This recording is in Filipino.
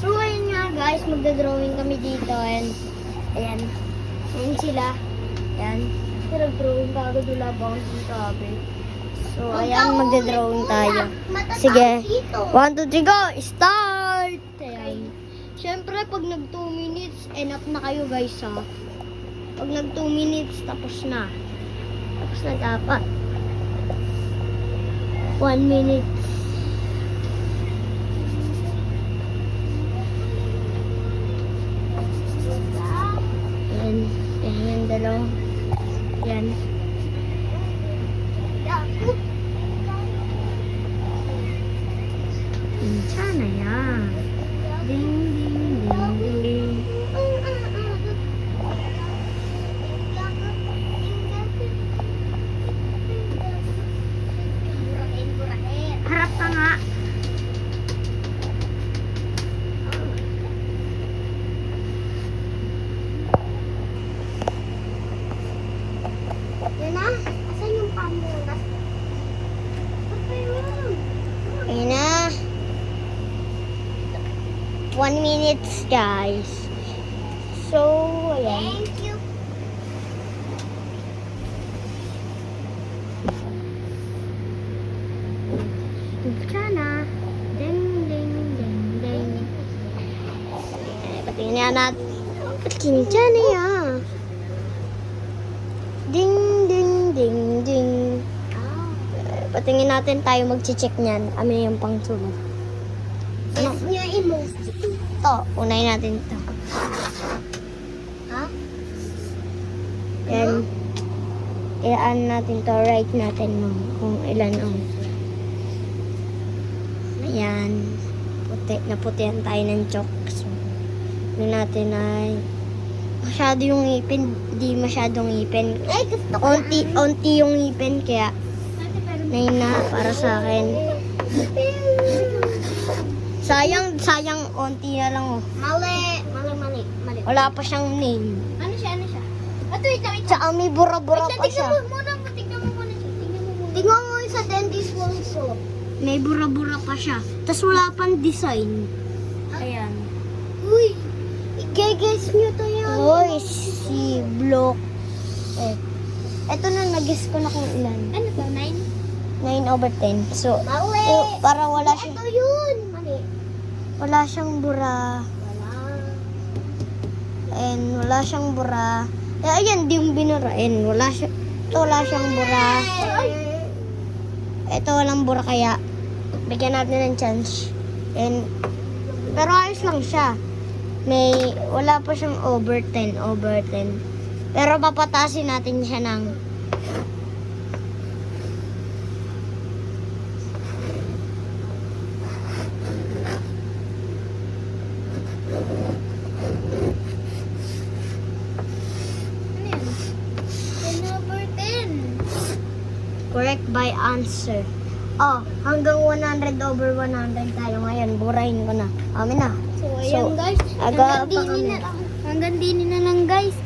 So, ayun nga guys, magda-drawing kami dito. And, ayan. Ayan sila. Ayan. Nag-drawing ka agad wala bang sabi. So, ayan, magda-drawing tayo. Sige. 1, 2, 3, go! Start! Ayan. Siyempre, pag nag 2 minutes, enough na kayo guys ha. Pag nag 2 minutes, tapos na. Tapos na dapat. 1 minute. Ayan. Ayan yung dalawa. Ayan. Sana yan. Ding, ding, ding, ding. Harap ka nga. Yan na. Asan yung pamunas? Ayan na. 1 minute guys. So, ayan. Thank you. Sana. Ding, ding, ding, ding. Patingin na natin. Patingin dyan yan. Ding, ding, ding, ding. Patingin natin tayo mag-check niyan. Amin yung pang sunod. Ano? Ito, unahin natin ito. Ha? Yan. Iaan natin to, write natin mo kung ilan ang. Ayan. Puti, naputihan tayo ng chalk. So, ano natin ay masyado yung ngipin, di masyadong ngipin. Ay, gusto ko onti yung ngipin, kaya na para sa akin. Sayang, onti na lang oh. Mali. Wala pa siyang name. Ano siya? Wait. Tsaka may bura-bura pa siya. Tignan mo muna. Tingnan mo yung sa dentist also. May bura-bura pa siya. Tapos wala pang design. Ayan. Uy, i-guess nyo to yan. Uy, si Block. Eto na, nag-guess ko na kung ilan. Ano to? 9/10. So, para wala siyang... Ito yun. Mali. Wala siyang bura. And wala siyang bura. Ayan, di yung binurain. Wala siyang bura. Ito walang bura, kaya bigyan natin ng chance. And, pero ayos lang siya. Wala pa siyang over 10. Pero papatasin natin siya ng correct by answer. Oh, hanggang 100/100 tayo ngayon. Burahin ko na. Amin na. So, ayan guys. Hanggang dinin na lang guys.